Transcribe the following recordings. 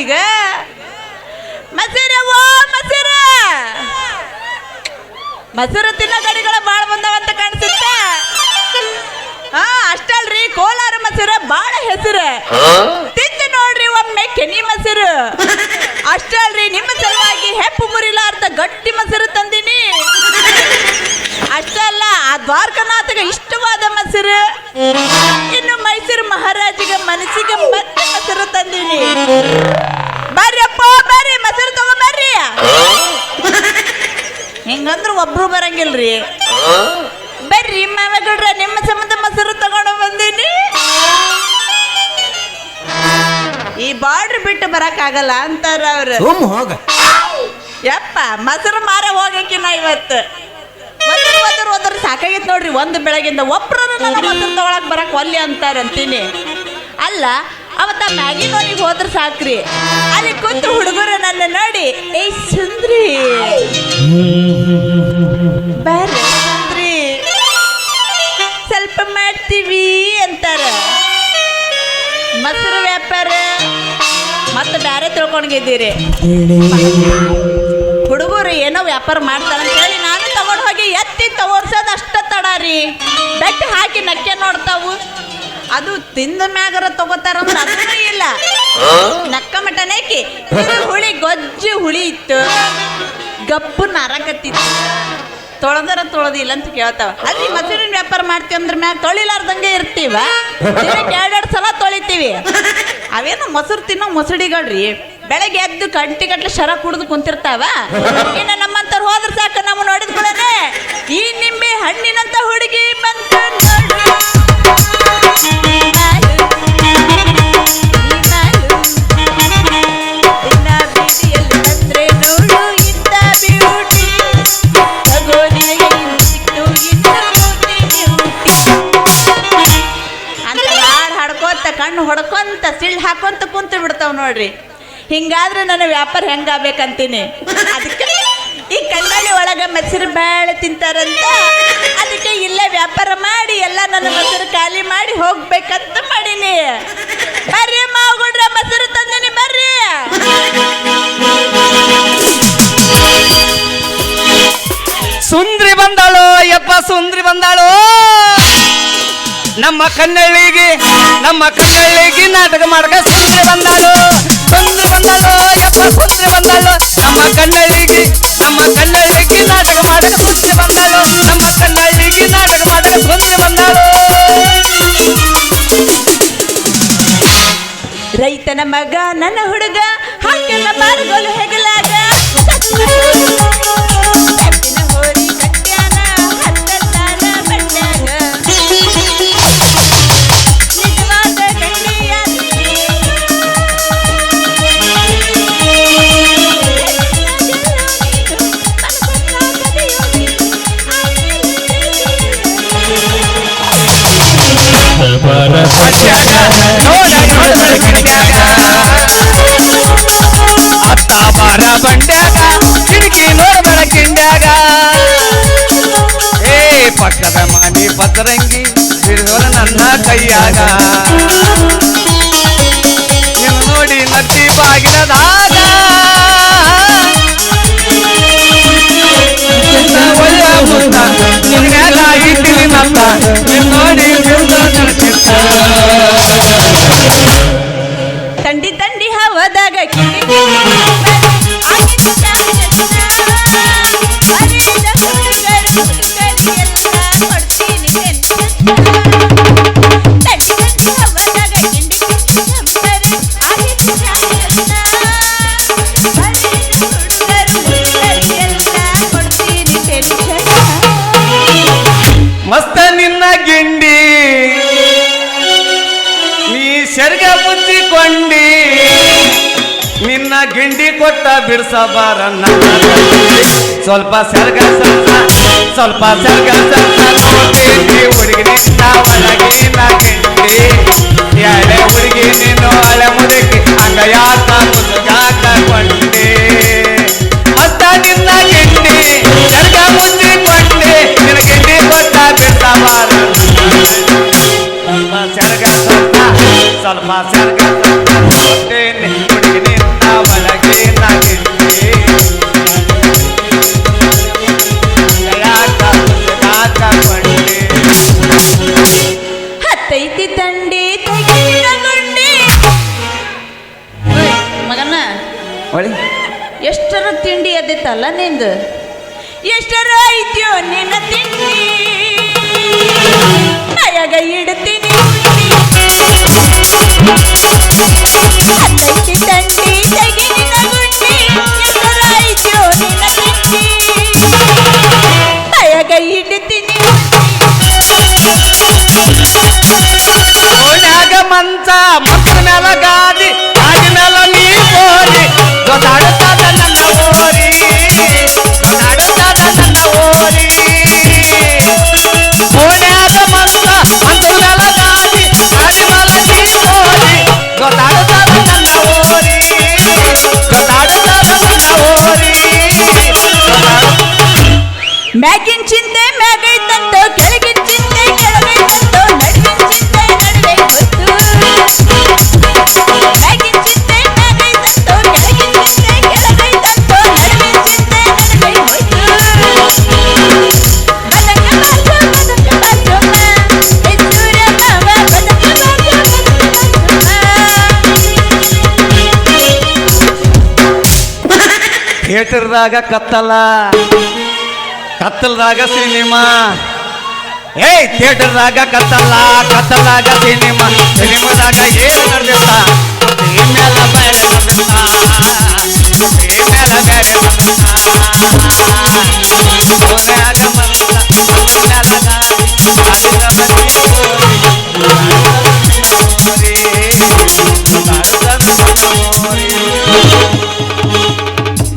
ಈಗ ಮಸೀರ ಓ ಮಸೀರ ಮಸೂರು ತಿನ್ನೋ ಗಡಿಗಳು ಬಾಳ ಬಂದವಂತ ಕಾಣಿಸುತ್ತೆ. ಅಷ್ಟಲ್ರಿ ಕೋಲಾರ ಮಸೂರ ಬಾಳ ಹೆಸರು. ತಿಂದು ನೋಡ್ರಿ ಒಮ್ಮೆ ಕೆನಿ ಮಸೂರು. ಅಷ್ಟಲ್ರಿ ನಿಮ್ಮ ಸಲುವಾಗಿ ಹೆಪ್ಪು ಮುರಿಲಾರ್ದ ಗಟ್ಟಿ ಮಸೂರು ತಂದಿನಿ. ಅಷ್ಟಲ್ಲ ಆ ದ್ವಾರಕನಾಥಗೆ ಇಷ್ಟವಾದ ಮಸೂರು. ಇನ್ನು ಮೈಸೂರು ಮಹಾರಾಜಿಗೆ ಮನಸ್ಸಿಗೆ ಮತ್ತೆ ಮಸೂರು ತಂದಿನಿ. ಬರ್ರಿಯಪ್ಪ ಬರ್ರಿ ಮಸೂರು ತಗೊಂಬರ್ರಿ. ಹಿಂಗಂದ್ರ ಒಬ್ರು ಬರಂಗಿಲ್ರಿ. ಬರ್ರಿ ಮಾವಗಡ್ರ ನಿಮ್ಮ ಸಂಬಂಧ ಮೊಸರು ತಗೊಂಡು ಬಂದೀನಿ. ಈ ಬಾರ್ಡ್ರ್ ಬಿಟ್ಟು ಬರಕ್ ಆಗಲ್ಲ ಅಂತಾರ ಅವ್ರು. ಯಪ್ಪ ಮೊಸರು ಮಾರ ಹೋಗಕ್ಕಿನ ಇವತ್ತು ಒದ್ರ ಸಾಕಾಗಿತ್ತು ನೋಡ್ರಿ. ಒಂದು ಬೆಳಗಿಂದ ಒಬ್ರು ಮೊಸರು ತಗೊಳಕ್ ಬರಕ್ ಒಲ್ಲೆ ಅಂತಾರಂತೀನಿ. ಅಲ್ಲ ಅವತ್ತ ಮ್ಯಾಗಿನೋನಿಗೆ ಹೋದ್ರ ಸಾಕ್ರಿ. ಅಲ್ಲಿ ಕುಂತು ಹುಡುಗರು ನನ್ನ ನೋಡಿ ಏ ಸುಂದ್ರಿ ಬರ್ರಿ ಸುಂದ್ರಿ ಸ್ವಲ್ಪ ಮಾಡ್ತೀವಿ ಅಂತಾರ. ಮೊಸರು ವ್ಯಾಪಾರ ಮತ್ತೆ ಬ್ಯಾರೆ ತಿಳ್ಕೊಂಡಿದ್ದೀರಿ. ಹುಡುಗರು ಏನೋ ವ್ಯಾಪಾರ ಮಾಡ್ತಾರಂತ ಹೇಳಿ ನಾನು ತಗೊಂಡು ಹೋಗಿ ಎತ್ತಿ ತೋರ್ಸೋದು ಅಷ್ಟ ತಡ ರೀ. ಬೆಟ್ಟ ಹಾಕಿ ನಕ್ಕೆ ನೋಡ್ತಾವು. ಅದು ತಿಂದ ಮ್ಯಾಗರ ತಗೋತಾರಂದ್ರೆ ಅದೂ ಇಲ್ಲ. ನಕ್ಕ ಮಟನೇಕಿ ಹುಳಿ ಗೊಜ್ಜು ಹುಳಿ ಇತ್ತು. ಗಪ್ಪು ನಾರಕತ್ತಿತ್ತು. ತೊಳೆದರ ತೊಳೆದಿಲ್ಲ ಅಂತ ಕೇಳ್ತಾವ. ಅಲ್ಲಿ ಮೊಸರಿನ ವ್ಯಾಪಾರ ಮಾಡ್ತೀವಿ ಅಂದ್ರೆ ಮ್ಯಾಗ ತೊಳಿಲಾರ್ದಂಗೆ ಇರ್ತೀವ. ದಿನಕ್ಕೆ 2 ಸಲ ತೊಳಿತೀವಿ. ಅವೇನು ಮೊಸರು ತಿನ್ನೋ ಮೊಸಡಿಗಳ್ರಿ. ಬೆಳಗ್ಗೆ ಎದ್ದು ಗಂಟೆಗಟ್ಲೆ ಶರ ಕುಡಿದು ಕುಂತಿರ್ತಾವ. ಇನ್ನು ನಮ್ಮಂತವ್ರು ಹೋದ್ರ ಸಾಕ ನಾವು ನೋಡಿದ ಕೂಡನೆ ಈ ನಿಂಬೆ ಹಣ್ಣಿನಂತ ಹುಡುಗಿ ಬಂತ ಕಣ್ಣು ಹೊಡ್ಕೊಂತ ಸಿಳ್ಳು ಹಾಕೊಂತ ಕುಂತು ಬಿಡ್ತಾವ ನೋಡ್ರಿ. ಹಿಂಗಾದ್ರೆ ನನ್ನ ವ್ಯಾಪಾರ ಹೆಂಗಾಗ್ಬೇಕಂತೀನಿ. ಅದಕ್ಕೆ ಈ ಕನ್ನಡಿ ಒಳಗೆ ಮೊಸರು ಬೇಳೆ ತಿಂತಾರಂತ ಅದಕ್ಕೆ ಇಲ್ಲೇ ವ್ಯಾಪಾರ ಮಾಡಿ ಎಲ್ಲ ನನ್ನ ಮೊಸರು ಖಾಲಿ ಮಾಡಿ ಹೋಗ್ಬೇಕಂತ ಮಾಡೀನಿ. ಬರ್ರಿ ಮಾವುಗಳ್ರ ಮೊಸರು ತಂದಿನಿ ಬರ್ರಿ. ಸುಂದ್ರಿ ಬಂದಾಳು ಯಪ್ಪ ಸುಂದ್ರಿ ಬಂದಾಳು. ನಮ್ಮ ಕನ್ನಳ್ಳಿಗೆ ನಾಟಕ ಮಾಡಕ ಸುಂದ್ರಿ ಬಂದಾಳು. ಸುಂದ್ರಿ ಬಂದಾಳು ಯಪ್ಪ ಸುಂದ್ರಿ ಬಂದಾಳು. ನಮ್ಮ ಕನ್ನಳ್ಳಿಗೆ ನಾಟಕ ಮಾಡಕ ಸುಂದ್ರಿ ಬಂದಾಳು. ನಮ್ಮ ಕನ್ನಳ್ಳಿಗೆ ನಾಟಕ ಮಾಡಕ ಸುಂದ್ರಿ ಬಂದಾಳು. ರೈತನ ಮಗ ನನ್ನ ಹುಡುಗ ಹಾಕಲ್ಲ ಬಾರುಗೋಲು ಹೆಗಲಾಗ. ಹೋರಿ ಕಟ್ಯಾನ ಹತ್ತಲ್ಲಾನ ಬಟ್ಯಾಗ ನಿಜವಾದ ಗಂಡಿಯ ಅತ್ತ ಬಾರ ಬಂಡ್ಯಾಗ ಕಿಟಕಿ ನೋಡ್ಬೇಡ ಕಿಂಡ್ಯಾಗ. ಏ ಪಕ್ಕದ ಮನಿ ಪತರಂಗಿ ಬಿಡೋರ ನನ್ನ ಕೈಯಾಗ. ನೀನು ನೋಡಿ ನಟ್ಟಿ ಬಾಗಿಲದಾಗ ಒಳ್ಳೆ ಮುತ್ತ ನಿನ್ಗೆಲ್ಲ ಇಟ್ಟಿನಿ ಮತ್ತ ನೀನು ನೋಡಿ ತಂಡಿ ತಂಡಿ ಹವದಾಗ ಮಸ್ತ ನಿನ್ನ ಗಿಂಡಿ ನೀ ಸೆರ್ಗ ಮುಚ್ಚಿಕೊಂಡಿ. ನಿನ್ನ ಗಿಂಡಿ ಕೊಟ್ಟ ಬಿಡ್ಸಬಾರ ಸ್ವಲ್ಪ ಸೆರ್ಗ ಸ್ವಲ್ಪ ಸೆರ್ಗ ನೋಡ್ತೀನಿ ಹುಡುಗಿ ನಿನ್ನ ಒಳಗಿನ ಗಿಂಡಿ. ಎಳೆ ಹುಡುಗಿ ನೀನು ಹಳೆ ಮುದುಕಿ ಹಂಗ ಯಾಕ ಕೊಂಡಿ. ಮಸ್ತ ನಿನ್ನ ಗಿಂಡಿ ಸೆರ್ಗ ಮುಚ್ಚಿಕೊಂಡಿ. ನಿನ್ನ ಗಿಂಡಿ ಕೊಟ್ಟ ಬಿಡ್ಸಬಾರ ಸ್ವಲ್ಪ ಸೆರ್ಗ ಸ್ವಲ್ಪ ಸೆರ್ಗ ಹುಡುಗಿ ನಿನ್ನ ಐತಲ್ಲ ನಿಂದು ಎಷ್ಟರ ಐತ್ಯೋ ನಿನ್ನ ತಿಂಡಿ ಕೈಯಾಗ ಇಡ್ತೀನಿ ಹತ್ತೈತಿ ತಂಡಿ ತೆಗಿ ನಿನ್ನ ಗುಂಡಿ ಎಷ್ಟರ ಐತ್ಯೋ ನಿನ್ನ ತಿಂಡಿ ಕೈಯಾಗ ಇಡ್ತೀನಿ ಓಣ್ಯಾಗ ಮಂಚ ಮತ್ತ ಮ್ಯಾಲ ಗಾದಿ ಗಾದಿ ಮ್ಯಾಲ ನೀ ಬೋರಿ ಗೊತ್ತಾಡುತ್ತಾದ ನನ್ನ ಓರಿ ಗೊತ್ತಾಡುತ್ತಾದ ನನ್ನ ಓರಿ ಓಣ್ಯಾಗ ಮಂಚ ಮಂಚ ಮ್ಯಾಲ ಗಾದಿ ಗಾದಿ ಮ್ಯಾಲ ನೀ ಬೋರಿ ಗೊತ್ತಾಡುತ್ತಾದ ನನ್ನ ಓರಿ ಗೊತ್ತಾಡುತ್ತಾದ ನನ್ನ ಓರಿ ಮ್ಯಾಗಿನ ಚಿಂತೆ ಮ್ಯಾಗೈತಂತೋ ಕೆಳಗಿನ ಚಿಂತೆ ಕೆಳಗೈತಂತೋ ನಡುವಿನ ಚಿಂತೆ ನಡುವೆ ಗೊತ್ತು ಮ್ಯಾಗಿನ ಚಿಂತೆ ಮ್ಯಾಗೈತಂತೋ ಕೆಳಗಿನ ಚಿಂತೆ ಕೆಳಗೈತಂತೋ ನಡುವಿನ ಚಿಂತೆ ನಡುವೆ ಹೋಯ್ತು ಬದಕ ಬಾಜು ಎಚ್ಚೂರ ಮಾವ ಬದಕ ಥಿಯೇಟರ್ದಾಗ ಕತ್ತಲ ಕತ್ತಲ್ದಾಗ ಸಿನಿಮಾ ಥಿಯೇಟರ್ದಾಗ ಕತ್ತಲ್ದಾಗ ಸಿನಿಮಾ ಸಿನಿಮಾದಾಗ ಏನು ನಡೆದಿತ್ತ ಮೇಲೆ ಬೇರೆ ನಡೆದಿತ್ತ ಮೇಲೆ ಬೇರೆ ಓಣ್ಯಾಗ ಮಂಚ ಮ್ಯಾಲ ಗಾದಿ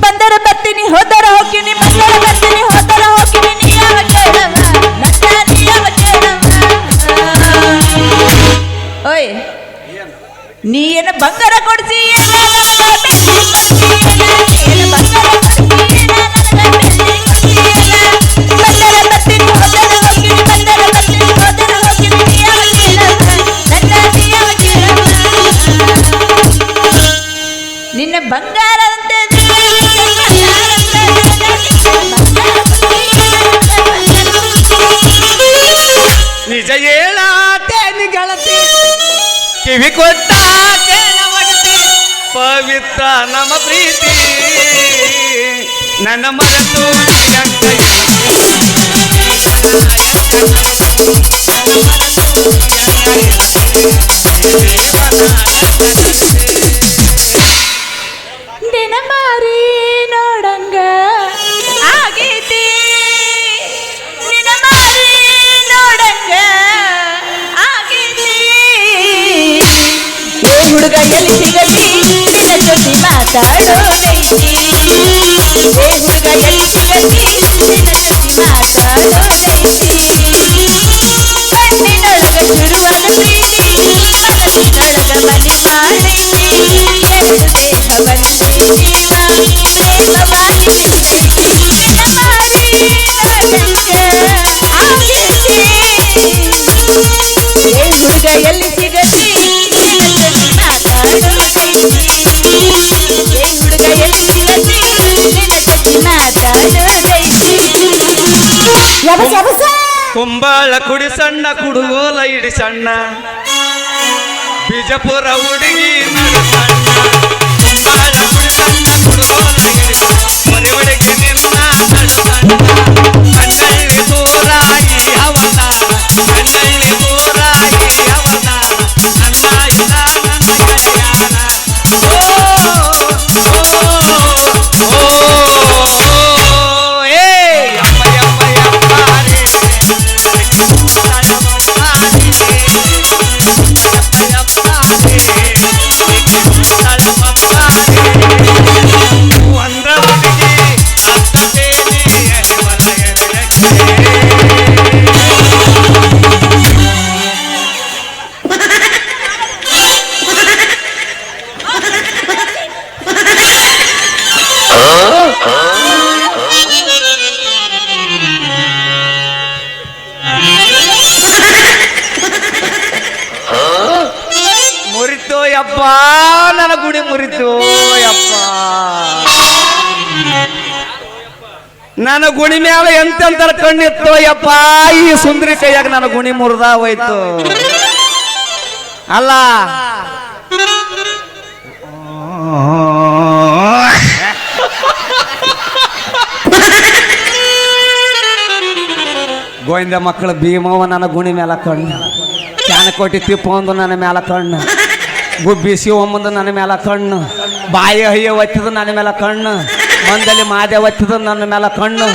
ಬಂದರ ಬರ್ತೀನಿ ಹೋದರ ಹೋಗ್ತೀನಿ ಬಂದರ ಬರ್ತೀನಿ ಹೋದರ ಹೋಗ್ತೀನಿ ನೀ ಯಾವ ಕೇಳವ ನನ್ನ ನೀ ಯಾವ ಕೇಳವ ಓಯ್ ನೀ ಏನು ಬಂಗಾರ ಕೊಡ್ಸಿ ಏನು ಬಂಗಾರ ಕೊಡ್ಸಿ ಬಂದರ ಬರ್ತೀನಿ ಹೋದರ ಹೋಗ್ತೀನಿ ಬಂದರ ಬರ್ತೀನಿ ಹೋದರ ಹೋಗ್ತೀನಿ ನೀ ಯಾವ ಕೇಳವ ನನ್ನ ನೀ ಯಾವ ಕೇಳವ ನಿನ್ನ ಬಂಗಾರ ಅಂತ ನಿಜ ಹೇಳತೇನಿ ಗೆಳತಿ ಕಿವಿ ಕೊಟ್ಟ ಕೇಳವಗತಿ ಪವಿತ್ರ ನಮ್ಮ ಪ್ರೀತಿ ನನ್ನ ಮರೆತು ದಿನ ಮಾರಿ ನೋಡಂಗ ಆಗೈತಿ ನಿನ ಮಾರಿ ನೋಡಂಗ ಆಗೈತಿ ಏ ಹುಡುಗ ಎಲ್ಲಿ ಸಿಗಲಿ ನಿನ್ನ ಜೊತೆ ಮಾತಾಡೋದೈತಿ ಏ ಹುಡುಗ ಎಲ್ಲಿ ಸಿಗಲಿ ನಿನ್ನ ಜೊತೆ ಮಾತಾಡೋದೈತಿ ಕಣ್ಣಿನೊಳಗ ಶುರುವಾದ ಪ್ರೀತಿ ಮನಸ್ಸಿನೊಳಗ ಮನೆ ಮಾಡೈತಿ ಎರಡು ದೇಹ ಒಂದೇ ಜೀವ ಪ್ರೇಮವಾಗಿ ನಿನ್ನೈತಿ ನಿನ್ನ ಮಾರಿ ನೋಡಂಗ ಆಗೈತಿ ಏ ಹುಡುಗ ಎಲ್ಲಿ ಸಿಗಲಿ ನಿನ್ನ ಜೊತೆ ಮಾತಾಡೋದೈತಿ ಏ ಹುಡುಗ ಎಲ್ಲಿ ಸಿಗಲಿ ನಿನ್ನ ಜೊತೆ ಮಾತಾಡೋದೈತಿ ಕುಂಬಾಳ ಕುಡಿ ಸಣ್ಣ ಕುಡುಗೋಲ ಇಡಿ ಸಣ್ಣ ಬಿಜಾಪುರ ಹುಡುಗಿ ನಡು ಸಣ್ಣ ಕುಂಬಾಳ ಕುಡಿ ಸಣ್ಣ ಕುಡುಗೋಲ ಇಡಿ ಮನೆ ಒಳಗೆ ನಿನ್ನ ನಡು ಸಣ್ಣ ಕಣ್ಣಲ್ಲಿ ದೂರಾಗಿ ಅವನ ಕಣ್ಣಲ್ಲಿ ದೂರಾಗಿ ಅವನ ನನ್ನ ಇಲ್ಲ ನನ್ನ ಗೆಳೆಯನ ಮುರಿತು ಯಪ್ಪ ನನ್ನ ಗುಡಿ ಮುರಿತು ಯಪ್ಪ ನನ್ನ ಗುಣಿ ಮ್ಯಾಲ ಎಂತೆಂತರ ಕಣ್ಣಿತ್ತು ಯಪ್ಪ ಈ ಸುಂದರಿ ಕೈಯಾಗ ನನ್ನ ಗುಣಿ ಮುರಿದ ಹೋಯ್ತು ಅಲ್ಲ ಗೋವಿಂದ ಮಕ್ಕಳು ಭೀಮವ ನನ್ನ ಗುಣಿ ಮೇಲ ಕಣ್ಣು, ಚಾನಕೋಟಿ ತಿಪ್ಪ ಒಂದು ನನ್ನ ಮೇಲ ಕಣ್ಣು, ಗುಬ್ಬಿ ಶಿವಮ್ಮಂದು ನನ್ನ ಮೇಲ ಕಣ್ಣು, ಬಾಯಿ ಹಯ್ಯ ಒತ್ತಿದ ನನ್ನ ಮೇಲ ಕಣ್ಣು, ಮಂದಲ್ಲಿ ಮಾದೆ ಒತ್ತಿದ ನನ್ನ ಮೇಲ ಕಣ್ಣು.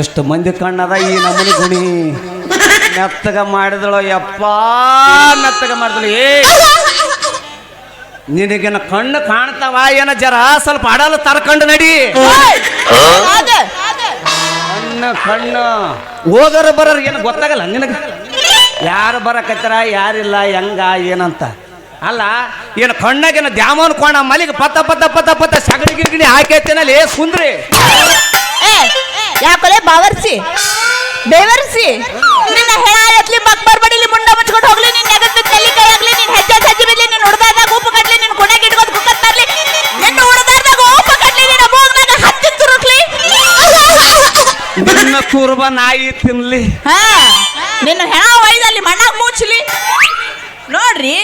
ಎಷ್ಟು ಮಂದಿ ಕಣ್ಣದ ಈ ನಮ್ಮನಿ ಗುಣಿ. ಮೆತ್ತಗ ಮಾಡಿದಳು ಯಪ್ಪ, ಮೆತ್ತಗ ಮಾಡಿದಳು. ನಿನಗಿನ ಕಣ್ಣು ಕಾಣ್ತಾವ ಏನ ಜರ ಸ್ವಲ್ಪ ಅಡಲು ತರ್ಕಂಡು ನಡಿ. ಕಣ್ಣು ಕಣ್ಣು ಹೋಗರ ಬರೋರ್ ಏನು ಗೊತ್ತಾಗಲ್ಲ ನಿನಗ, ಯಾರು ಬರಕತ್ತಾರ ಯಾರಿಲ್ಲ ಹೆಂಗ ಏನಂತ. ಅಲ್ಲ ಏನು ಕಣ್ಣಾಗೇನ ದ್ಯಾಮನ್ ಕೋಣ ಮಲಿಗೆ ಪತ್ತ ಪತ್ತ ಪತ್ತ ಪತ್ತ ಸಗಡಿ ಗಿರ್ಗಿಡಿ ಹಾಕೈತೇನಲ್ಲಿ ಸುಂದ್ರಿ. ಯಾಕಲೆ ಬಾವರ್ಸಿ ಬೇವರ್ಸಿ ನಿನ್ನ ಹೆಣ ಎತ್ಲಿ ಬಕ್ಬರ್ ಬಡಿಲಿ ಮುಂಡ ಮುಚ್ಕೊಂಡು ಹೋಗ್ಲಿ, ನಿನ್ನ ಎಗತ್ ತಲ್ಲಿ ಕೈ ಆಗ್ಲಿ, ನಿನ್ನ ಹೆಜ್ಜೆ ಸಜ್ಜಿ ಬಿಡ್ಲಿ, ನಿನ್ನ ಹುಡುಗಾದಾಗ ಉಪ್ಪು ಕಟ್ಲಿ, ನಿನ್ನ ಕೊನೆಗೆ ಇಟ್ಕೊಂಡು ಕುಕ್ಕತ್ ತರ್ಲಿ, ನಿನ್ನ ಹುಡುಗಾದಾಗ ಉಪ್ಪು ಕಟ್ಲಿ, ನಿನ್ನ ಮೂಗ್ನಾಗ ಹತ್ತಿ ತುರುಕ್ಲಿ, ನಿನ್ನ ಕುರುಬ ನಾಯಿ ತಿನ್ಲಿ, ನಿನ್ನ ಹೆಣ ಒಯ್ದಲ್ಲಿ ಮಣ್ಣಾಗ ಮುಚ್ಚಲಿ. ನೋಡ್ರಿ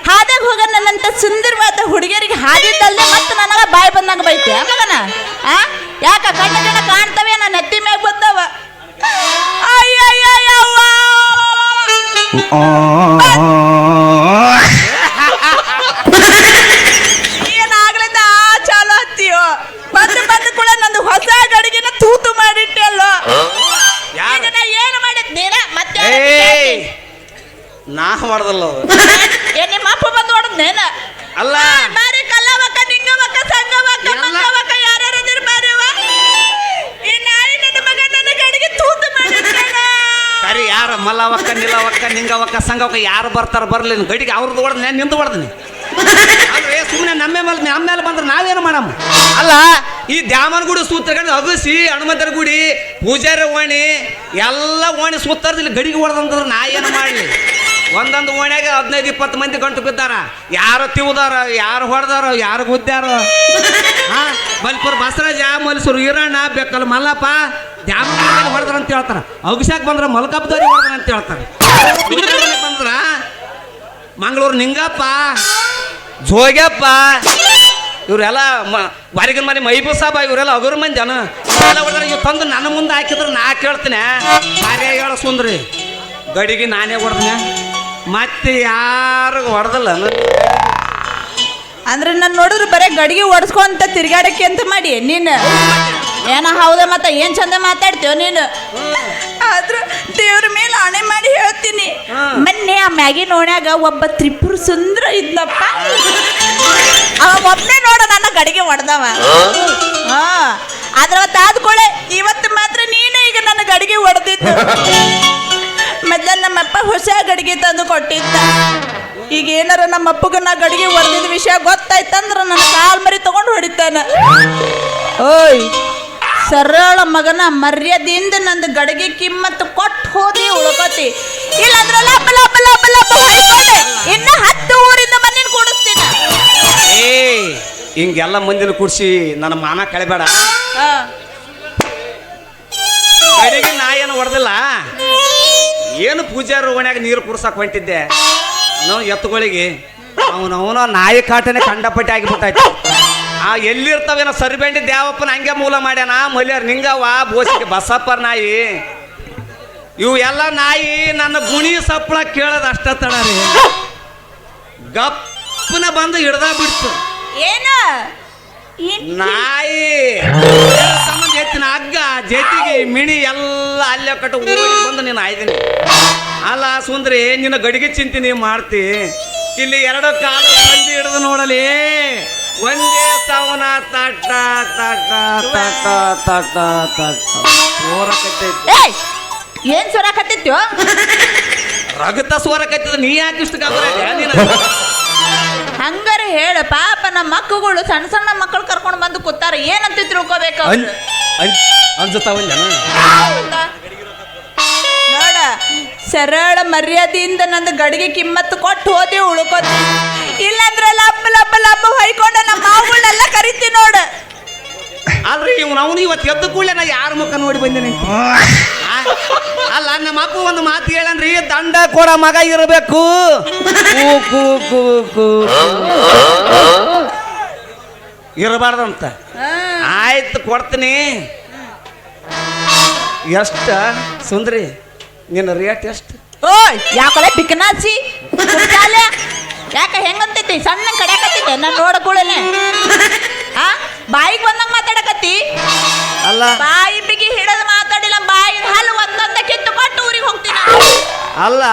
ಹಾದಾಗ ಹೋಗ ನನ್ನಂತ ಸುಂದರವಾದ ಹುಡುಗಿಯರಿಗೆ ಹಾದಿದ್ದಲ್ಲದೆ ಮತ್ತೆ ನನಗ ಬಾಯಿ ಬಂದಂಗ ಬೈತೆ ಮಗನ. ಯಾಕ ಕಣ್ಣ ಜನ ಕಾಣ್ತವೆ, ನನ್ನ ನೆತ್ತಿ ಮ್ಯಾಗ ಬಂದವ. ಏನಾಗ್ಲಿಂದ ಚಾಲು ಹತ್ತಿಯೋ ಬಂದು ಬಂದು ಕೂಡ ನಂದು ಹೊಸ ಗಡಿಗೆನ ತೂತು ಮಾಡಿಟ್ಟೆ ಅಲ್ಲೋ. ಏನು ಮಾಡಿದ್ ನೀನ ಮತ್ತೆ ನಾ ಹೊಡೆದಲ್ಲ ನಿಮ್ಮ ಅಪ್ಪ ಬಂದು ಹೊಡೆದ್ನೇನ? ಅಲ್ಲ ಬಾರಿ ಕಲ್ಲವಕ್ಕ ನಿಂಗವಕ್ಕ ಸಂಗವಕ್ಕ ಮಂಗವಕ್ಕ ಯಾರ್ಯಾರು ಅದಿರ್ ಬಾರಿವ. ಈ ನಾಯಿ ನನ್ನ ಮಗ ನನ್ನ ಗಡಿಗೆ ತೂತು ಮಾಡಿಟ್ಟಾನ. ಸರಿ ಯಾರ ಮಲ್ಲವಕ್ಕ ನಿಲವಕ್ಕ ನಿಂಗವಕ್ಕ ಸಂಗವಕ್ಕ ಯಾರು ಬರ್ತಾರ ಬರ್ಲಿ, ಗಡಿಗೆ ಅವ್ರದ್ದು ಹೊಡೆದ್ ನಾನು ನಿಂದು ಹೊಡೆದ್ನಿ. ಸುಮ್ಮನೆ ನಮ್ಮ ಮೇಲೆ ಬಂದ್ರೆ ನಾವೇನು ಮಾಡಮ್ಮ. ಅಲ್ಲ ಈ ದ್ಯಾಮನ ಗುಡಿ ಸೂತ್ರಗಳು ಅಗಸಿ ಹನುಮಂತರ ಗುಡಿ ಪೂಜಾರಿ ಓಣಿ ಎಲ್ಲ ಓಣಿ ಸೂತ್ತರ್ದಿಲ್ಲ ಗಡಿಗೆ ಹೊಡೆದಂದ್ರೆ ನಾ ಏನು ಮಾಡಲಿ. ಒಂದೊಂದು ಓಣ್ಯಾಗ 15-20 ಮಂದಿ ಗಂಟು ಬಿದ್ದಾರ. ಯಾರು ತಿವುದಾರ, ಯಾರು ಹೊಡೆದಾರ, ಯಾರು ಗುದ್ದಾರ. ಮಲ್ಪುರ್ ಬಸರಾಜ, ಮಲ್ಸೂರು ಈರಣ್ಣ, ಬೆಕ್ಕಲ್ ಮಲ್ಲಪ್ಪ ದ್ಯಾಮನ ಹೊಡೆದ್ರ ಅಂತ ಹೇಳ್ತಾರ. ಅಗಸ್ಯಾಕ್ ಬಂದ್ರ ಮಲ್ಕಪ್ಪದವ್ರಿಗೆ ಹೊಡೆದ್ರ ಅಂತ ಹೇಳ್ತಾರೆ. ಬಂದ್ರ ಮಂಗಳೂರು ನಿಂಗಪ್ಪ, ಜೋಗ್ಯಪ್ಪ, ಇವರೆಲ್ಲ ವಾರಿಗಿನ ಮನೆ ಮೈಬೂಬ್ ಸಾಬ ಇವರೆಲ್ಲ ಅಗುರು ಮಂದಿ ಅನ ಎಲ್ಲ ಹೊಡೆದ್ರೆ ಇವ್ ತಂದು ನನ್ನ ಮುಂದೆ ಹಾಕಿದ್ರೆ ನಾ ಕೇಳ್ತೀನಿ. ಕಾರ್ಯ ಹೇಳ ಸುಂದ್ರಿ ಗಡಿಗೆ ನಾನೇ ಹೊಡೆದ್ನೆ, ಮತ್ತೆ ಯಾರು ಹೊಡೆದಲ್ಲ ಅಂದ್ರೆ ನಾನು ನೋಡಿದ್ರೆ ಬರೀ ಗಡಿಗೆ ಒಡ್ಸ್ಕೊಂತ ತಿರ್ಗಾಡಕ್ಕೆ ಅಂತ ಮಾಡಿ ನೀನು ಏನ ಹೌದ ಮತ್ತೆ ಏನ್ ಚಂದ ಮಾತಾಡ್ತೇವ ನೀನು. ಆದ್ರೂ ದೇವ್ರ ಮೇಲೆ ಆಣೆ ಮಾಡಿ ಹೇಳ್ತೀನಿ, ಮೊನ್ನೆ ಆ ಮ್ಯಾಗಿನ ಓಣ್ಯಾಗ ಒಬ್ಬ ತ್ರಿಪುರ ಸುಂದರ ಇದ್ನಪ್ಪ. ಅವ ಒಬ್ಬನೇ ನೋಡ ನನ್ನ ಗಡಿಗೆ ಹೊಡೆದವ. ಅದ್ರ ಆದ್ಕೊಳ್ಳೆ ಇವತ್ತು ಮಾತ್ರ ನೀನೇ ಈಗ ನನ್ನ ಗಡಿಗೆ ಹೊಡೆದಿದ್ದು. ಮೊದ್ಲ ನಮ್ಮಪ್ಪ ಹೊಸ ಗಡಿಗೆ ತಂದು ಕೊಟ್ಟಿದ್ದ. ಈಗ ಏನಾರ ನಮ್ಮಪ್ಪಗ ನಾ ಗಡಿಗೆ ಹೊಡೆದಿದ್ದ ವಿಷಯ ಗೊತ್ತಾಯ್ತಂದ್ರ ನನ್ನ ಕಾಲ್ ಮರಿ ತಗೊಂಡು ಹೊಡಿತಾನ. ಓಯ್ ಸರಳ ಮಗನ, ಮರ್ಯಾದೆಯಿಂದ ನಂದು ಗಡಿಗೆ ಕಿಮ್ಮತ್ತು ಕೊಟ್ಟು ಹೋದಿ ಉಳ್ಕೋತಿ, ಇಲ್ಲಾಂದ್ರೆ ಲಬ್ಬ ಲಬ್ಬ ಲಬ್ಬ ಲಬ್ಬ ಹೊಯ್ಕೊಂಡೆ ಇನ್ನ 10 ಊರಿಂದ ಮಣ್ಣಿನ ಕೂಡಿಸ್ತೀನ. ಹಿಂಗೆಲ್ಲ ಮಂದಿನ ಕೂಡ್ಸಿ ನನ್ನ ಮಾನ ಕಳಿಬೇಡ. ಗಡಿಗೆ ನಾ ಏನು ಹೊಡೆದಿಲ್ಲ, ಏನು ಪೂಜಾರ ಓಣ್ಯಾಗ ನೀರು ಕುಡ್ಸಕ್ ಹೊಂಟಿದ್ದೆ. ನಾವು ಎತ್ತುಗಳಿಗೆ ಅವನವನ ನಾಯಿ ಕಾಟನೆ ಕಂಡಪಟ್ಟಿ ಆಗಿಬಿಟ್ಟಾಯ್ತು. ಎಲ್ಲಿರ್ತಾವೇನೋ ಸರಿಬೇಂಡಿ ದ್ಯಾವಪ್ಪನ ಹಂಗೆ ಮೂಲ ಮಾಡ್ಯಾನ. ಮಲ್ಯಾರ ನಿಂಗವ್ವ, ಬೋಸಿಗೆ ಬಸಪ್ಪರ ನಾಯಿ, ಇವು ಎಲ್ಲ ನಾಯಿ ನನ್ನ ಗುಣಿ ಸಪ್ಪಳ ಕೇಳೋದು ಅಷ್ಟ ತಡ ರೀ. ಗಪ್ಪನ ಬಂದು ಹಿಡ್ದ ಬಿಡ್ತು ಏನು ನಾಯಿ ಸಂಬಂಧ ಹೆಚ್ಚಿನ ಹಗ್ಗ ಜೊತೆಗೆ ಮಿಣಿ ಎಲ್ಲ ಅಲ್ಲೇ ಕಟ್ಟು ಓಡಿ ಬಂದು ನೀನು ಆಯ್ದೀನಿ. ಅಲ್ಲ ಸುಂದ್ರಿ ನಿನ್ನ ಗಡಿಗೆ ಚಿಂತೆ ಮಾಡ್ತಿ. ಇಲ್ಲಿ 2 ಕಾಲು ಸಂಜೆ ಹಿಡಿದು ನೋಡಲಿ, ಒಂದೇ ಸವನ ತಟ್ಟ ತಟ್ಟ ತಟ್ಟ ತಟ್ಟ ತಟ್ಟ ಸೋರಕತ್ತೈತಿ. ಏನ್ ಸೋರಕತ್ತೈತ್ಯೋ? ರಗತ ಸೋರಕತ್ತಿದ. ನೀ ಯಾಕೆ ಇಷ್ಟು ನೀನು ಹಂಗಾರ ಹೇಳ ಪಾಪ ನಮ್ಮ ಮಕ್ಕಳು ಸಣ್ಣ ಸಣ್ಣ ಮಕ್ಕಳು ಕರ್ಕೊಂಡು ಬಂದು ಕೂತಾರ, ಏನಂತ ತಿಳ್ಕೋಬೇಕು ಅನ್ಸುತ್ತಾವಲ್ಲ ನೋಡ. ಸರಳ ಮರ್ಯಾದೆಯಿಂದ ನಂದು ಗಡಿಗೆ ಕಿಮ್ಮತ್ತು ಕೊಟ್ಟು ಹೋದಿ ಉಳ್ಕೋತಿ, ಇಲ್ಲಾಂದ್ರೆ ಲಬ್ಬ ಲಬ್ಬ ಲಬ್ಬ ಹೊಯ್ಕೊಂಡ ನಮ್ಮ ಮಾವುಗಳನ್ನೆಲ್ಲ ಕರಿತಿ ನೋಡ. ಆದ್ರೆ ಅವನು ಇವತ್ತು ಎದ್ದು ಕೂಡಲೇ ನಾ ಯಾರ ಮುಖ ನೋಡಿ ಬಂದೇನೆ. ಅಲ್ಲ ನಮ್ಮ ಅಪ್ಪ ಒಂದು ಮಾತು ಹೇಳನ್ರಿ, ದಂಡ ಕೊಡ ಮಗ ಇರಬೇಕು. ಇರಬಾರ್ದಂತ. ಆಯ್ತು ಕೊಡ್ತೀನಿ. ಎಷ್ಟ ಸುಂದ್ರಿ ನಿನ್ನ ರೇಟ್ ಎಷ್ಟು? ಓಯ್ ಯಾಕಲೆ ಬಿಕನಾಸಿ ಕುಡ್ತಾಲೆ ಯಾಕ ಹೆಂಗಂತೈತಿ ಸಣ್ಣ ಕಡ್ಯಾಕತ್ತಿದ್ದೆ ನಾನು ನೋಡಕೂಳನೆ ಆ ಬಾಯಿಗೆ ಬಂದಂಗ ಮಾತಾಡಕತ್ತಿ. ಅಲ್ಲ ಬಾಯಿ ಬಿಗಿ ಹಿಡದ ಮಾತಾಡಿಲ್ಲ, ಬಾಯಿ ಹಾಲು ಒಂದೊಂದ ಕಿತ್ತು ಕೊಟ್ಟು ಊರಿಗೆ ಹೋಗ್ತೀನಿ. ಅಲ್ಲ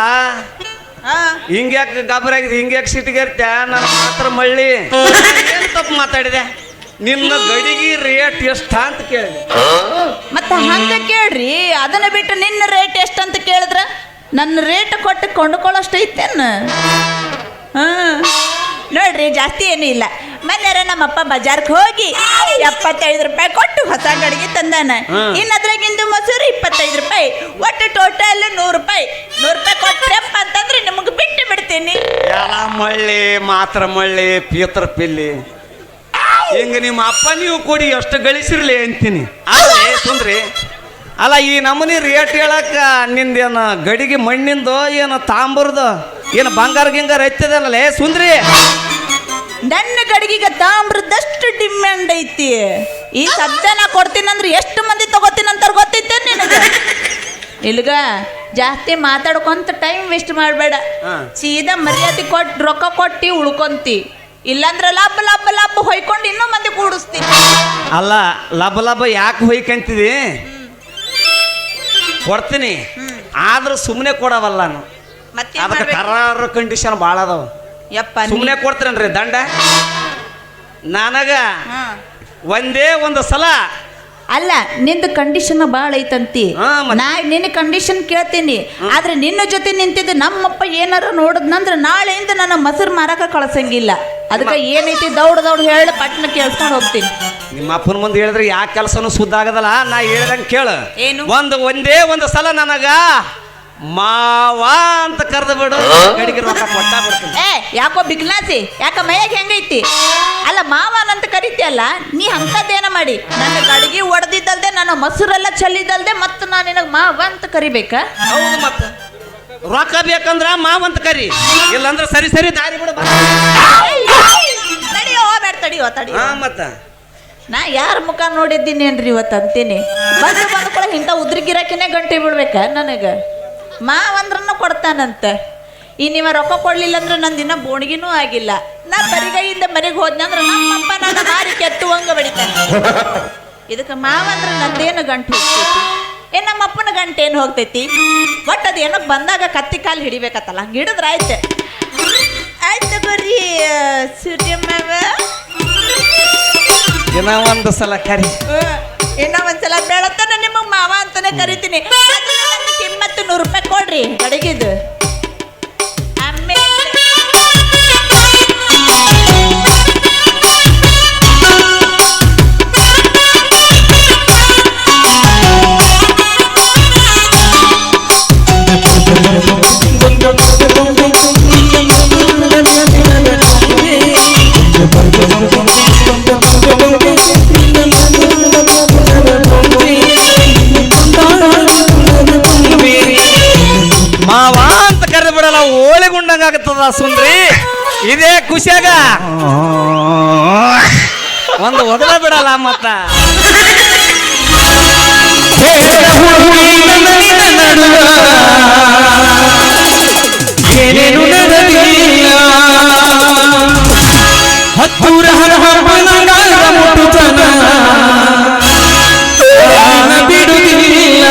ಆ, ಹಿಂಗ್ಯಾಕೆ ಗಾಬರಾಗಿದೆ, ಹಿಂಗ್ಯಾಕೆ ಸಿಟಿಗೇರ್ತ್ಯ? ನನ್ನ ಮಾತ್ರ ಮಳ್ಳಿ ಏನು ತಪ್ಪು ಮಾತಾಡಿದೆ? ನಿನ್ನ ಗಡಿಗೆ ರೇಟ್ ಎಷ್ಟ ಅಂತ ಕೇಳಿದೆ. ಮತ್ತ ಹಂಗ ಕೇಳ್ರಿ, ಅದನ್ನ ಬಿಟ್ಟು ನಿನ್ನ ರೇಟ್ ಎಷ್ಟಂತ ಕೇಳಿದ್ರ ನನ್ನ ರೇಟ್ ಕೊಟ್ಟು ಕೊಂಡುಕೊಳ್ಳೋಷ್ಟು ಐತೇನ? ಹಾ ನೋಡ್ರಿ, ಜಾಸ್ತಿ ಏನೂ ಇಲ್ಲ. ಮೊನ್ನೆರ ನಮ್ಮಪ್ಪ ಬಜಾರ್ಗೆ ಹೋಗಿ 75 ರೂಪಾಯಿ ಕೊಟ್ಟು ಹೊಸ ಗಡಿಗೆ ತಂದಾನ. ಇನ್ನದ್ರಾಗಿಂದು ಮೊಸರು 25 ರೂಪಾಯಿ, ಒಟ್ಟು ಟೋಟಲ್ 100 ರೂಪಾಯಿ. 100 ರೂಪಾಯಿ ಕೊಟ್ರಪ್ಪ ಅಂತಂದ್ರೆ ನಿಮಗೆ ಬಿಟ್ಟು ಬಿಡ್ತೀನಿ. ಎಲ್ಲ ಮಳ್ಳಿ ಮಾತ್ರ ಮಳ್ಳಿ ಪೀತ್ರ ಪಿಲ್ಲಿ ಹಿಂಗ ನಿಮ್ಮ ಅಪ್ಪ ನೀವು ಕೂಡಿ ಎಷ್ಟು ಗಳಿಸಿರ್ಲಿ ಅಂತೀನಿ. ಅಲ್ಲೇ ಸುಂದ್ರಿ, ಅಲ್ಲ ಈ ನಮೂನಿ ರೇಟ್ ಹೇಳಕ್ಕ ನಿಂದೇನು ಗಡಿಗೆ ಮಣ್ಣಿಂದು ಏನು ತಾಂಬರ್ದು ಏನು ಬಂಗಾರ ಗಿಂಗಾರ ಐತದಲ್ಲೇ ಸುಂದ್ರಿ? ನನ್ನ ಗಡಿಗೆಗೆ ತಾಮ್ರದಷ್ಟು ಡಿಮ್ಯಾಂಡ್ ಐತಿ. ಈ ಸದ್ಯ ನಾ ಕೊಡ್ತೀನಂದ್ರೆ ಎಷ್ಟು ಮಂದಿ ತಗೋತೀನಂತಾರ ಗೊತ್ತೈತೆ ನಿನಗೆ? ಇಲ್ಗ ಜಾಸ್ತಿ ಮಾತಾಡ್ಕೊಂತ ಟೈಮ್ ವೇಸ್ಟ್ ಮಾಡಬೇಡ. ಸೀದಾ ಮರ್ಯಾದೆ ಕೊಟ್ಟು ರೊಕ್ಕ ಕೊಟ್ಟು ಉಳ್ಕೊಂತಿ. ಇಲ್ಲಾಂದ್ರೆ ಲಾಭ ಲಾಭ ಲಾಭ ಹೊಯ್ಕೊಂಡು ಇನ್ನೂ ಮಂದಿ ಕೂಡಿಸ್ತೀನಿ. ಅಲ್ಲ ಲಾಭ ಲಾಭ ಯಾಕೆ ಹೊಯ್ಕಂತಿದಿ? ಕೊಡ್ತೀನಿ, ಆದ್ರೆ ಸುಮ್ಮನೆ ಕೊಡವಲ್ಲ ನಾನು. ಮತ್ತೆ ಅದಕ್ಕೆ ಕರಾರು ಕಂಡೀಷನ್ ಭಾಳ ಅದಾವ. ಯಪ್ಪ ಸುಮ್ಮನೆ ಕೊಡ್ತೀರನ್ರಿ ದಂಡ? ನನಗ ಒಂದೇ ಒಂದು ಸಲ ಅಲ್ಲ, ನಿಂದು ಕಂಡೀಷನ್ ಭಾಳ ಐತಂತಿ. ನಾ ನಿನ್ನ ಕಂಡೀಷನ್ ಕೇಳ್ತೀನಿ, ಆದ್ರೆ ನಿನ್ನ ಜೊತೆ ನಿಂತಿದ್ದು ನಮ್ಮಪ್ಪ ಏನಾರ ನೋಡಿದ್ನಂದ್ರೆ ನಾಳೆಯಿಂದ ನನ್ನ ಮೊಸರು ಮಾರಕ ಕಳ್ಸಂಗಿಲ್ಲ. ಅದಕ್ಕೆ ಏನೈತಿ ದೌಡ್ ದೌಡ್ ಹೇಳಿ ಪಟ್ನ ಕೇಳ್ಸ್ಕೊಂಡು ಹೋಗ್ತೀನಿ. ನಿಮ್ಮ ಅಪ್ಪನ ಮುಂದೆ ಹೇಳಿದ್ರೆ ಯಾವ ಕೆಲಸನೂ ಸುದ್ದ ಆಗದಲ್ಲ. ನಾ ಹೇಳ್ದಂಗೆ ಕೇಳು. ಏನು? ಒಂದೇ ಒಂದು ಸಲ ನನಗ ಮಾವ ಅಂತ ಕರೆದು ಬಿಡು, ಗಡಿಗೆ ರೊಕ್ಕ ಕೊಟ್ಟ ಬಿಡ್ತೀನಿ. ಯಾಕೋ ಬಿಗ್ಲಾಸಿ, ಯಾಕ ಮೈಯಾಗ ಹೆಂಗೈತಿ? ಅಲ್ಲ ಮಾವನಂತ ಕರಿತೀಯಲ್ಲ, ನೀ ಅಂತದ್ದೇನ ಮಾಡಿ ನನ್ನ ಗಡಿಗೆ ಒಡೆದಿದ್ದಲ್ದೆ ನನ್ನ ಮೊಸರೆಲ್ಲ ಚೆಲ್ಲಿದ್ದಲ್ದೆ ಮತ್ತೆ ನಾನು ನಿನಗೆ ಮಾವ ಅಂತ ಕರಿಬೇಕಾ? ಹೌದು, ಮತ್ತೆ ರೊಕ್ಕ ಬೇಕಂದ್ರ ಮಾವ ಅಂತ ಕರಿ, ಇಲ್ಲಂದ್ರೆ ಸರಿ ಸರಿ ದಾರಿ ಬಿಡು. ತಡಿಯೋ ಬೇಡ, ತಡಿಯೋ ತಡಿಯೋ. ಮತ್ತ ನಾ ಯಾರ ಮುಖ ನೋಡಿದ್ದೀನಿ ಏನ್ರಿ ಇವತ್ತು ಅಂತೀನಿ. ಬಂದು ಕೂಡ ಇಂಥ ಉದ್ರಿಗಿರಕಿನೇ ಗಂಟೆ ಬಿಡ್ಬೇಕ ನನಗೆ? ಮಾವಂದ್ರನ್ನ ಕೊಡ್ತಾನಂತೆ. ಈ ನೀವ ರೊಕ್ಕ ಕೊಡ್ಲಿಲ್ಲ ಅಂದ್ರೆ ನನ್ನ ದಿನ ಬೋಣಿಗಿನೂ ಆಗಿಲ್ಲ. ನಾ ಬರಿಗೈಯಿಂದ ಮನೆಗೆ ಹೋದ್ನಂದ್ರೆ ನಮ್ಮಪ್ಪ ನನ್ನ ಮಾರಿ ಕೆತ್ತುವಂಗ ಬಡಿತಾನೆ. ಇದಕ್ಕೆ ಮಾವಂದ್ರೆ ನಂದೇನು ಗಂಟು ಹೋಗ್ತೈತಿ? ನಮ್ಮಪ್ಪನ ಗಂಟೆ ಏನು ಹೋಗ್ತೈತಿ? ಒಟ್ಟು ಅದು ಏನೋ ಬಂದಾಗ ಕತ್ತಿ ಕಾಲು ಹಿಡಿಬೇಕತ್ತಲ್ಲ, ಹಂಗೆ ಹಿಡಿದ್ರೆ ಆಯ್ತು. ಆಯ್ತು ಬರ್ರಿ ಸೂರ್ಯಮ್ಮವ, ದಿನ ಒಂದು ಸಲ ಕರಿ. ಇನ್ನ ಒಂದ್ಸಲ ಬೇಡತ್ತಾನ ನಿಮಗೆ ಮಾವ ಅಂತಾನೆ ಕರಿತೀನಿ. ಕಿಮ್ಮತ್ತು 100 ರೂಪಾಯಿ ಕೊಡ್ರಿ ಗಡಿಗಿದು. ಮಾವ ಅಂತ ಕರೆದು ಬಿಡಲ್ಲ, ಓಳಿಗುಂಡಂಗಾಗತ್ತದ ಸುಂದ್ರಿ. ಇದೇ ಖುಷಿಯಾಗ ಒಂದು ಒದಲ ಬಿಡಲ್ಲ. ಮತ್ತ ಏನೇನು ನಡೆದಿಲ್ಲ, ಹತ್ತೂರ ಹರ ಮುಟ್ಟುತನ ಬಿಡುವುದಿಲ್ಲ.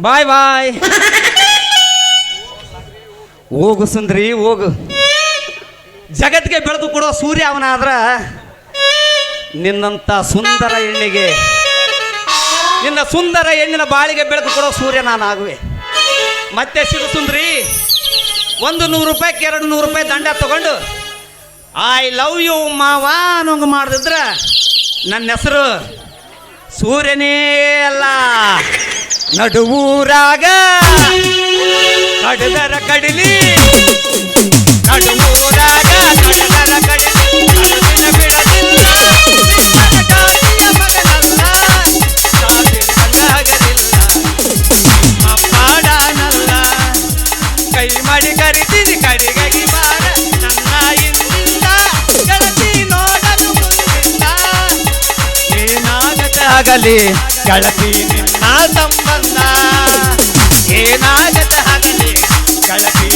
ಬಾಯ್ ಬಾಯ್. ಹೋಗು ಸುಂದ್ರಿ ಹೋಗು. ಜಗತ್ತಿಗೆ ಬೆಳಕು ಕೊಡೋ ಸೂರ್ಯ ಅವನಾದ್ರ ನಿನ್ನಂತ ಸುಂದರ ಹೆಣ್ಣಿಗೆ, ನಿನ್ನ ಸುಂದರ ಹೆಣ್ಣಿನ ಬಾಳಿಗೆ ಬೆಳಕು ಕೊಡೋ ಸೂರ್ಯ ನಾನು ಆಗುವೆ. ಮತ್ತೆ ಸಿಗು ಸುಂದ್ರಿ, 100 ರೂಪಾಯಿಗೆ 200 ರೂಪಾಯಿ ದಂಡ ತಗೊಂಡು ಐ ಲವ್ ಯು ಮಾವ ಅನ್ನೋಂಗ ಮಾಡಿದ್ರ ನನ್ನ ಹೆಸರು ಸೂರ್ಯನೇ ಅಲ್ಲ. ನಡುವೂರಾಗ ಕಡದರ ಕಡಲಿ, ನಡುವೂರಾಗ ಕಡದರ ಕಡಲಿ, ಕಡಲಿನ ಬಿಡಲಿಲ್ಲ, ಕಾಲಿಯ ಮಗನಲ್ಲ, ಕಾಲಿನಲ್ಲಾಗಲಿಲ್ಲ, ಪಾಡನಲ್ಲ, ಕೈ ಮಾಡಿ ಕರಿತೀನಿ ಕಡೆಗಾಗಿ ಬಾರ ನನ್ನ ಇಂದ, ಗೆಳತಿ ನೋಡಲು ಮುಂದಿಂದ, ಏನಾಗತ್ತಾಗಲಿ ಗೆಳತಿ ನಿನ್ನ ಸಂಬಂಧ, ಏನಾಗತ್ತಾಗಲಿ ಗೆಳತಿ